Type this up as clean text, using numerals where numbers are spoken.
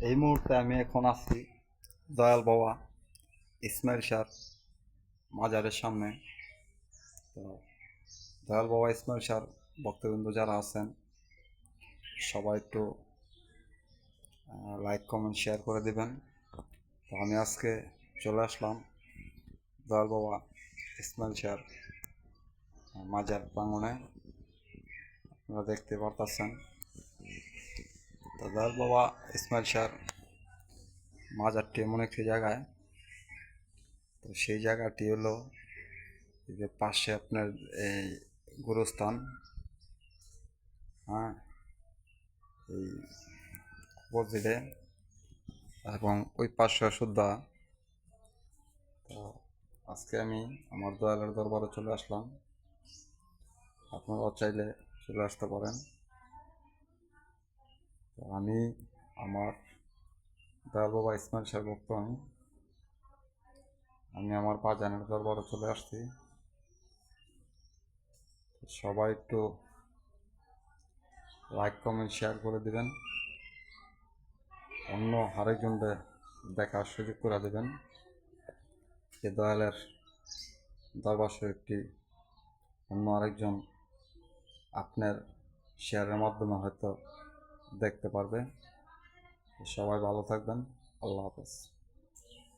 এই মুহূর্তে আমি এখন আছি দয়াল বাবা ইসমাইল শাহর মাজারের সামনে। তো দয়াল বাবা ইসমাইল শাহর ভক্তবৃন্দ যারা আছেন সবাই একটু লাইক কমেন্ট শেয়ার করে দিবেন। তো আমি আজকে চলে আসলাম দয়াল বাবা ইসমাইল শাহর মাজার প্রাঙ্গণে, আপনারা দেখতে পারতেছেন। তো দয়াল বাবা ইসমাইল শাহর মাজারটি এমন একটি জায়গায়, তো সেই জায়গাটি হলো যে পাশে আপনার এই গুরুস্থান, হ্যাঁ, এই অপোজিটে, এবং ওই পাশে শুদ্ধা। তো আজকে আমি আমার দয়ালের দরবারে চলে আসলাম, আপনারাও চাইলে চলে আসতে পারেন। তো আমি আমার দয়াল বাবা ইসমাইল শাহ ভক্ত, আমি আমার বাজানের দরবারে চলে আসছি। সবাই একটু লাইক কমেন্ট শেয়ার করে দিবেন, অন্য আরেকজনকে দেখার সুযোগ করে দেবেন যে দয়ালের দরবার শরীফটি অন্য আরেকজন আপনার শেয়ারের মাধ্যমে হয়তো দেখতে পারবে। সবাই ভালো থাকবেন। আল্লাহ হাফেজ।